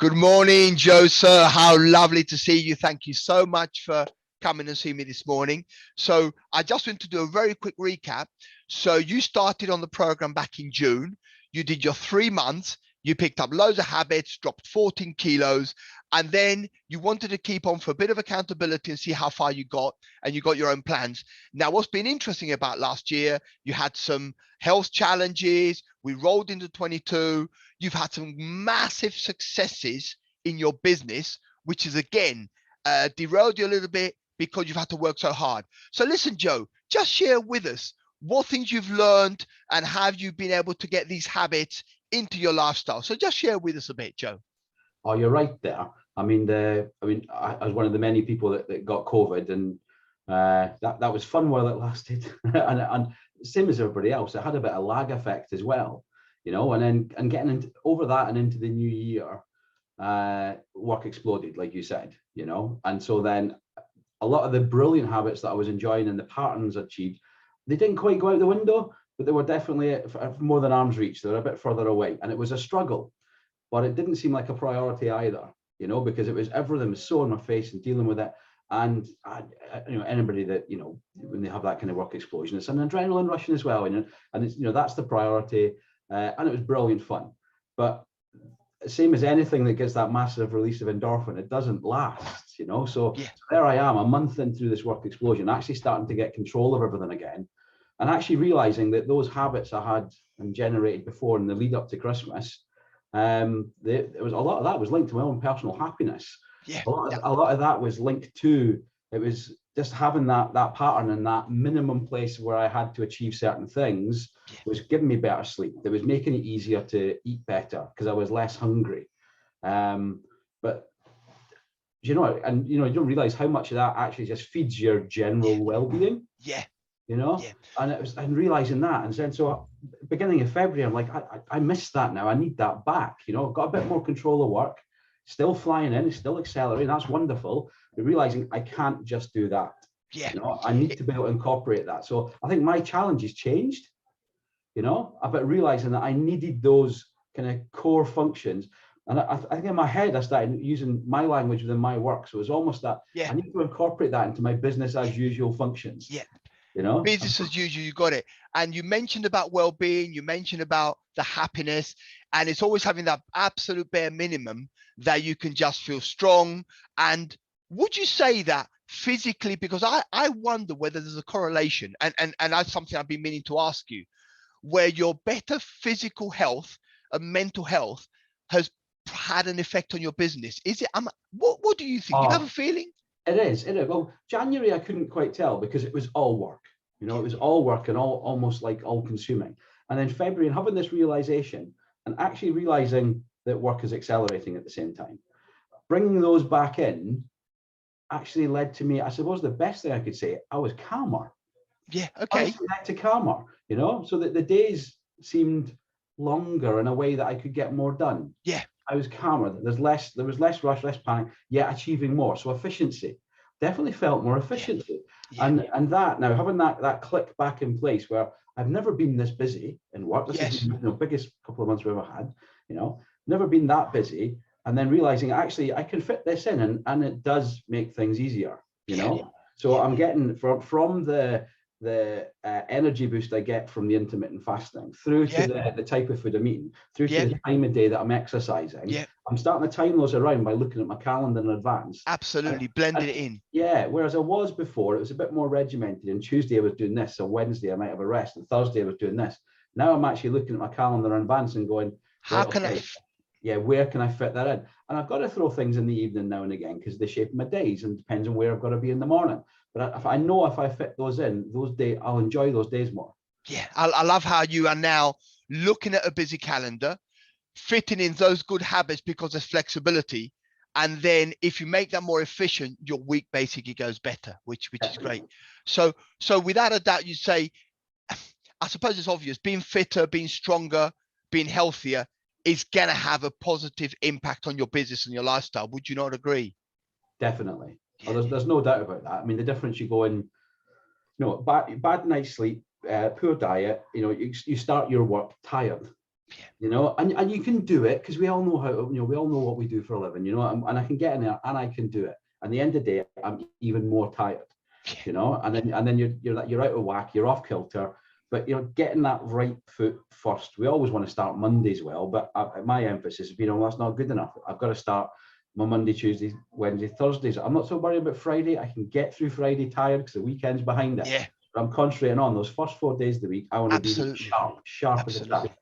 Good morning, Joe, sir. How lovely to see you. Thank you so much for coming and seeing me this morning. So I just want to do a very quick recap. So you started on the program back in June. You did your 3 months. You picked up loads of habits, dropped 14 kilos, and then you wanted to keep on for a bit of accountability and see how far you got, and you got your own plans. Now, what's been interesting about last year, you had some health challenges. We rolled into 22. You've had some massive successes in your business, which is again derailed you a little bit because you've had to work so hard. So listen, Joe, just share with us what things you've learned and have you been able to get these habits into your lifestyle. So just share with us a bit, Joe. Oh, you're right there. I was one of the many people that got COVID, and that was fun while it lasted, and same as everybody else, it had a bit of lag effect as well, and getting over that and into the new year, work exploded, like you said, and so then a lot of the brilliant habits that I was enjoying and the patterns achieved, they didn't quite go out the window, but they were definitely more than arm's reach. They were a bit further away, and it was a struggle, but it didn't seem like a priority either, because it was everything was so in my face and dealing with it. And anybody that, when they have that kind of work explosion, it's an adrenaline rushing as well, and it's, that's the priority, and it was brilliant fun. But same as anything that gets that massive release of endorphin, it doesn't last, so yeah. There I am a month into this work explosion, actually starting to get control of everything again, and actually realizing that those habits I had and generated before in the lead up to Christmas, it was a lot of that was linked to my own personal happiness. Yeah. A lot of that was linked to, it was just having that pattern and that minimum place where I had to achieve certain things was giving me better sleep. It was making it easier to eat better because I was less hungry. But you don't realize how much of that actually just feeds your general well-being. Yeah. And realizing that, and then so beginning of February, I'm like, I missed that now. I need that back. I've got a bit more control of work, still flying in, still accelerating. That's wonderful. But realizing I can't just do that. Yeah. I need to be able to incorporate that. So I think my challenge has changed. About realizing that I needed those kind of core functions. And I think in my head, I started using my language within my work. So it was almost that I need to incorporate that into my business as usual functions. Yeah. Business as usual, you got it. And you mentioned about well-being, you mentioned about the happiness, and it's always having that absolute bare minimum that you can just feel strong. And would you say that physically, because I wonder whether there's a correlation, and that's something I've been meaning to ask you, where your better physical health and mental health has had an effect on your business? Is it, what do you think? Do you have a feeling? It is. Well, January I couldn't quite tell because it was all work. It was all work and almost like all consuming. And then February, and having this realization and actually realizing that work is accelerating at the same time, bringing those back in actually led to me, I suppose the best thing I could say, I was calmer. Yeah. Okay. Led to calmer, so that the days seemed longer in a way that I could get more done. Yeah. I was calmer. There was less rush, less panic, yet achieving more. So efficiency, definitely felt more efficiency. Yeah. And that now having that click back in place where I've never been this busy in work. This is the biggest couple of months we've ever had, never been that busy. And then realizing actually I can fit this in and it does make things easier, So I'm getting from the energy boost I get from the intermittent fasting through to the type of food I'm eating, through to the time of day that I'm exercising. Yeah. I'm starting to time those around by looking at my calendar in advance. Absolutely, blending it in. Yeah, whereas I was before, it was a bit more regimented. And Tuesday I was doing this, so Wednesday I might have a rest, and Thursday I was doing this. Now I'm actually looking at my calendar in advance and going, where can I fit that in? And I've got to throw things in the evening now and again because they shape my days and depends on where I've got to be in the morning. But if I fit those in, those days, I'll enjoy those days more. Yeah, I love how you are now looking at a busy calendar, fitting in those good habits because there's flexibility. And then if you make that more efficient, your week basically goes better, which is great. So without a doubt, you say, I suppose it's obvious, being fitter, being stronger, being healthier is going to have a positive impact on your business and your lifestyle. Would you not agree? Definitely. Oh, there's no doubt about that. I mean, the difference you go in, bad night's sleep, poor diet, you start your work tired. You know, and you can do it, because we all know how, you know, we all know what we do for a living, you know, and I can get in there and I can do it. And at the end of the day, I'm even more tired, you know, and then you're out of whack, you're off kilter. But, you know, getting that right foot first. We always want to start Mondays well, but my emphasis is, you know, that's not good enough. I've got to start my Monday, Tuesday, Wednesday, Thursdays. I'm not so worried about Friday. I can get through Friday tired because the weekend's behind it. Yeah. But I'm concentrating on those first 4 days of the week. I want to be sharp as a tack.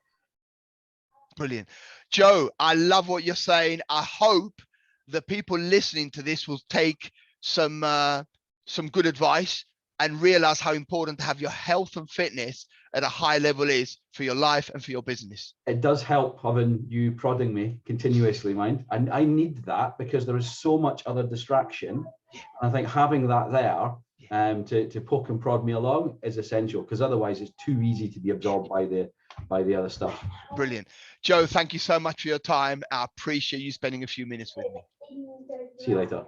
Brilliant. Joe, I love what you're saying. I hope the people listening to this will take some good advice and realize how important to have your health and fitness at a high level is for your life and for your business. It does help having you prodding me continuously, mind. And I need that, because there is so much other distraction. Yeah. And I think having that there to poke and prod me along is essential, because otherwise it's too easy to be absorbed by the other stuff. Brilliant. Joe, thank you so much for your time. I appreciate you spending a few minutes with me. See you later.